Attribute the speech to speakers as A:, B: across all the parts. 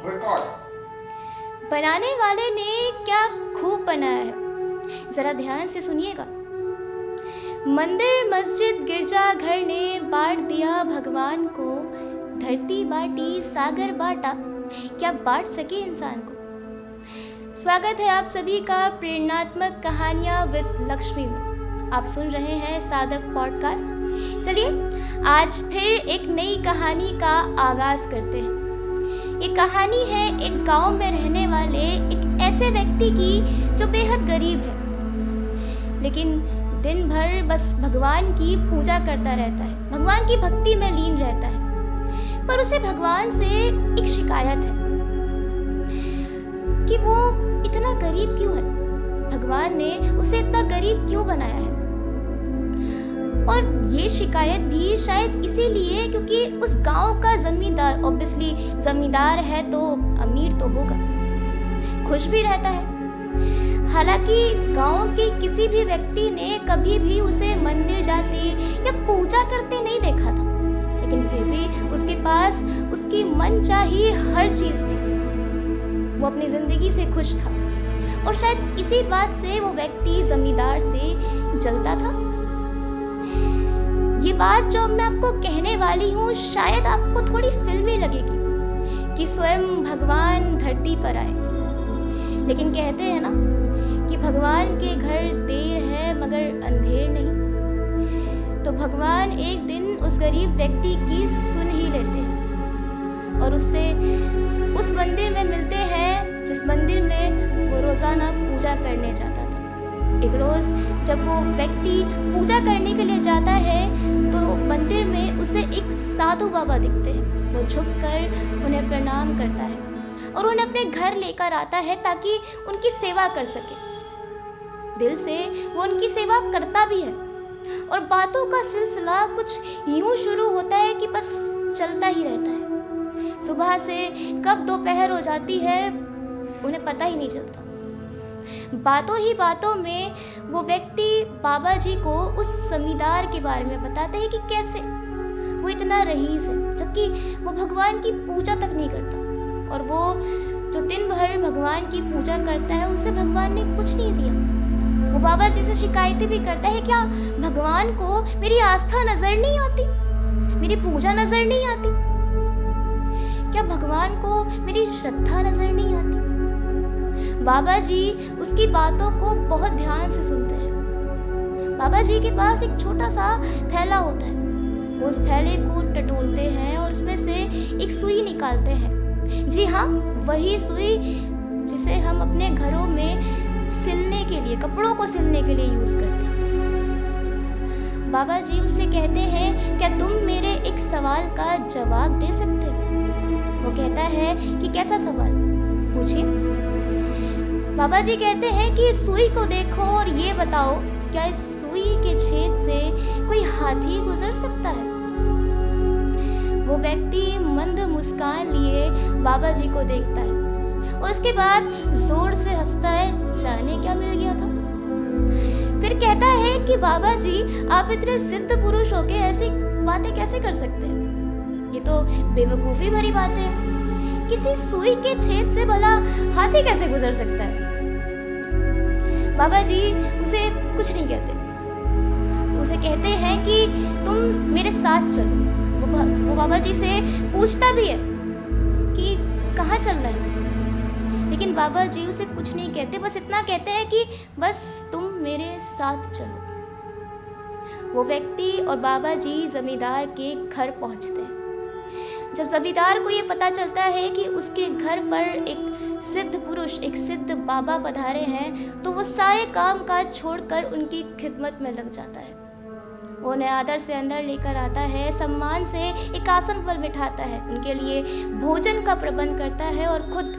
A: बनाने वाले ने क्या खूब बनाया है, जरा ध्यान से सुनिएगा। मंदिर मस्जिद गिरजा घर ने बांट दिया भगवान को, धरती बांटी सागर बांटा, क्या बांट सके इंसान को। स्वागत है आप सभी का प्रेरणात्मक कहानियां विद लक्ष्मी में। आप सुन रहे हैं साधक पॉडकास्ट। चलिए आज फिर एक नई कहानी का आगाज करते हैं। ये कहानी है एक गांव में रहने वाले एक ऐसे व्यक्ति की जो बेहद गरीब है, लेकिन दिन भर बस भगवान की पूजा करता रहता है, भगवान की भक्ति में लीन रहता है। पर उसे भगवान से एक शिकायत है कि वो इतना गरीब क्यों है, भगवान ने उसे इतना गरीब क्यों बनाया है। और ये शिकायत भी शायद इसीलिए क्योंकि उस गांव का जमींदार, ऑब्वियसली जमींदार है तो अमीर तो होगा, खुश भी रहता है। हालांकि गांव के किसी भी व्यक्ति ने कभी भी उसे मंदिर जाते या पूजा करते नहीं देखा था, लेकिन फिर भी उसके पास उसकी मनचाही हर चीज थी। वो अपनी जिंदगी से खुश था और शायद इसी बात से वो व्यक्ति जमींदार से जलता था। ये बात जो मैं आपको कहने वाली हूँ शायद आपको थोड़ी फिल्मी लगेगी कि स्वयं भगवान धरती पर आए, लेकिन कहते हैं ना कि भगवान के घर देर है मगर अंधेर नहीं। तो भगवान एक दिन उस गरीब व्यक्ति की सुन ही लेते हैं और उससे उस मंदिर में मिलते हैं जिस मंदिर में वो रोजाना पूजा करने जाता था। एक रोज जब वो व्यक्ति पूजा करने के लिए जाता है तो मंदिर में उसे एक साधु बाबा दिखते हैं। वो झुककर उन्हें प्रणाम करता है और उन्हें अपने घर लेकर आता है ताकि उनकी सेवा कर सके। दिल से वो उनकी सेवा करता भी है और बातों का सिलसिला कुछ यूं शुरू होता है कि बस चलता ही रहता है। सुबह से कब दोपहर हो जाती है उन्हें पता ही नहीं चलता। बातों ही बातों में वो व्यक्ति बाबा जी को उस जमींदार के बारे में बताते हैं कि कैसे वो इतना रईस है जबकि वो भगवान की पूजा तक नहीं करता, और वो जो दिन भर भगवान की पूजा करता है उसे भगवान ने कुछ नहीं दिया। वो बाबा जी से शिकायतें भी करता है, क्या भगवान को मेरी आस्था नजर नहीं आती, मेरी पूजा नजर नहीं आती, क्या भगवान को मेरी श्रद्धा नजर नहीं आती। बाबा जी उसकी बातों को बहुत ध्यान से सुनते हैं। बाबा जी के पास एक छोटा सा थैला होता है, वो उस थैले को टटोलते हैं और उसमें से एक सुई निकालते हैं। जी हाँ, वही सुई जिसे हम अपने घरों में सिलने के लिए, कपड़ों को सिलने के लिए यूज करते हैं। बाबा जी उससे कहते हैं, क्या तुम मेरे एक सवाल का जवाब दे सकते हो। वो कहता है कि कैसा सवाल, पूछिए। बाबा जी कहते हैं कि सुई को देखो और ये बताओ, क्या इस सुई के छेद से कोई हाथी गुजर सकता है। वो व्यक्ति मंद मुस्कान लिए बाबा जी को देखता है और उसके बाद जोर से हंसता है, जाने क्या मिल गया था। फिर कहता है कि बाबा जी आप इतने सिद्ध पुरुष होके ऐसी बातें कैसे कर सकते हैं, ये तो बेवकूफ़ी भरी बात है। किसी सुई के छेद से भला हाथी कैसे गुजर सकता है। बाबा जी उसे कुछ नहीं कहते, उसे कहते हैं कि तुम मेरे साथ चलो। वो बाबा जी से पूछता भी है कि कहाँ चल रहा है, लेकिन बाबा जी उसे कुछ नहीं कहते, बस इतना कहते हैं कि बस तुम मेरे साथ चलो। वो व्यक्ति और बाबा जी जमींदार के घर पहुँचते हैं। जब जमींदार को ये पता चलता है कि उसके घर पर एक सिद्ध पुरुष, एक सिद्ध बाबा पधारे हैं, तो वो सारे काम काज छोड़कर उनकी खिदमत में लग जाता है। वो उन्हें आदर से अंदर लेकर आता है, सम्मान से एक आसन पर बिठाता है, उनके लिए भोजन का प्रबंध करता है और खुद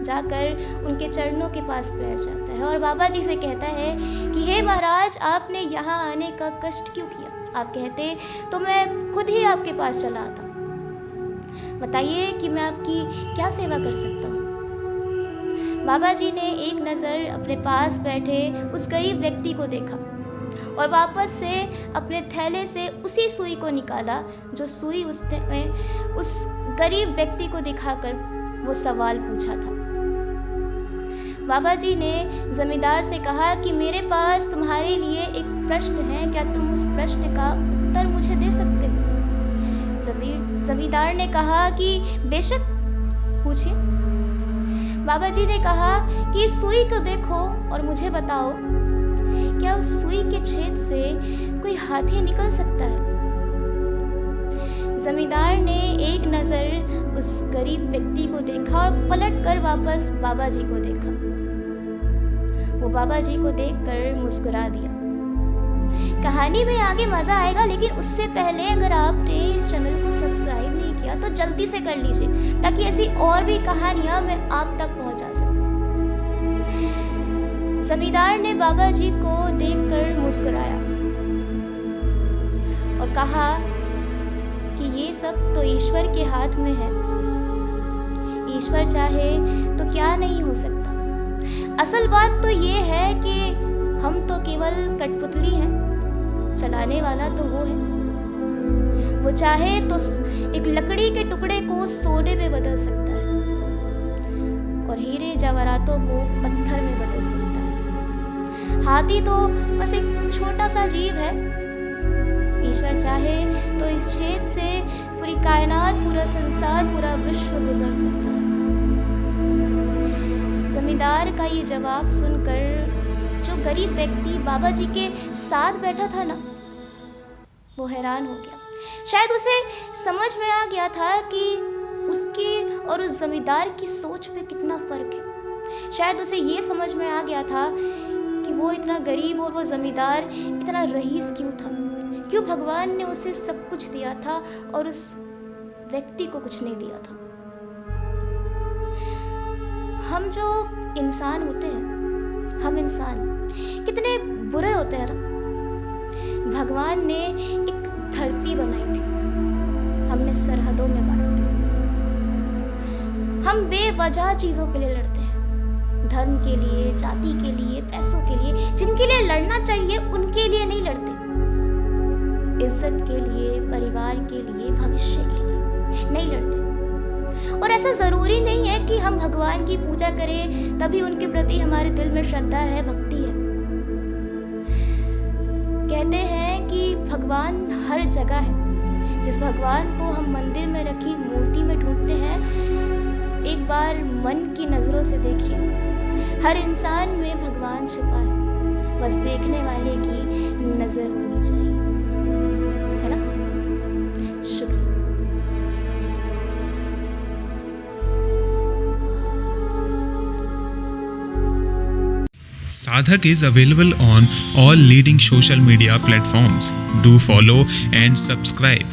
A: जाकर उनके चरणों के पास बैठ जाता है और बाबा जी से कहता है कि हे महाराज, आपने यहाँ आने का कष्ट क्यों किया। आप कहते तो मैं खुद ही आपके पास चला आता। बताइए कि मैं आपकी क्या सेवा कर सकता हूँ। बाबा जी ने एक नज़र अपने पास बैठे उस गरीब व्यक्ति को देखा और वापस से अपने थैले से उसी सुई को निकाला जो सुई उसने उस गरीब व्यक्ति को दिखाकर वो सवाल पूछा था। बाबा जी ने जमींदार से कहा कि मेरे पास तुम्हारे लिए एक प्रश्न है, क्या तुम उस प्रश्न का उत्तर मुझे दे सकते हो? जमींदार ने कहा कि बेशक, पूछिए। बाबा जी ने कहा कि सुई को देखो और मुझे बताओ, क्या उस सुई के छेद से कोई हाथी निकल सकता है? जमींदार ने एक नज़र उस गरीब व्यक्ति को देखा और पलट कर वापस बाबा जी को देखा। वो बाबा जी को देखकर मुस्कुरा दिया। कहानी में आगे मज़ा आएगा, लेकिन उससे पहले अगर आपने इस चैनल को सब्सक्राइब नहीं किया तो जल्दी से कर लीजिए, ताकि ऐसी और भी कहानियाँ मैं आप तक पहुँचा सकूँ। जमींदार ने बाबा जी को देखकर मुस्कुराया और कहा कि ये सब तो ईश्वर के हाथ में है। ईश्वर चाहे तो क्या नहीं हो सकता। असल बात तो ये है कि हम तो केवल कठपुतली हैं, चलाने वाला तो वो है। वो चाहे तो एक लकड़ी के टुकड़े को सोने में बदल सकता है और हीरे जवाहरातों को पत्थर में बदल सकता है। हाथी तो बस एक छोटा सा जीव है। ईश्वर चाहे तो इस छेद से पूरी कायनात, पूरा संसार, पूरा विश्व गुजर सकता है। जमींदार का ये जवाब सुनकर जो गरीब व्यक्ति बाबा जी के साथ बैठा था ना, वो हैरान हो गया। शायद उसे समझ में आ गया था कि उसकी और उस जमींदार की सोच में कितना फर्क है। शायद उसे ये समझ में आ गया था कि वो इतना गरीब और वो जमींदार इतना रईस क्यों था, क्यों भगवान ने उसे सब कुछ दिया था और उस व्यक्ति को कुछ नहीं दिया था। हम जो इंसान होते हैं, हम इंसान कितने बुरे होते हैं ना। भगवान ने एक धरती बनाई थी, हमने सरहदों में बांट दी। हम बेवजह चीजों के लिए लड़ते हैं, धर्म के लिए, जाति के लिए, पैसों के लिए। जिनके लिए लड़ना चाहिए उनके लिए नहीं लड़ते। इज्जत के लिए, परिवार के लिए, भविष्य के लिए नहीं लड़ते। और ऐसा जरूरी नहीं है कि हम भगवान की पूजा करें तभी उनके प्रति हमारे दिल में श्रद्धा है, भक्ति है। कहते हैं कि भगवान हर जगह है। जिस भगवान को हम मंदिर में रखी मूर्ति में ढूंढते हैं, एक बार मन की नजरों से देखिए, हर इंसान में भगवान छुपा है। बस देखने वाले की नजर होनी चाहिए, है ना? शुक्रिया।
B: Sadhak is available on all leading social media platforms. Do follow and subscribe.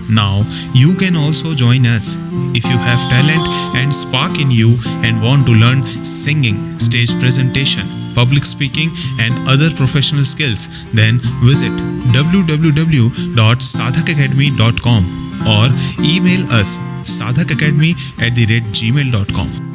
B: Now you can also join us. If you have talent and spark in you and want to learn singing, stage presentation, public speaking and other professional skills, then visit www.sadhakacademy.com or email us sadhakacademy@gmail.com.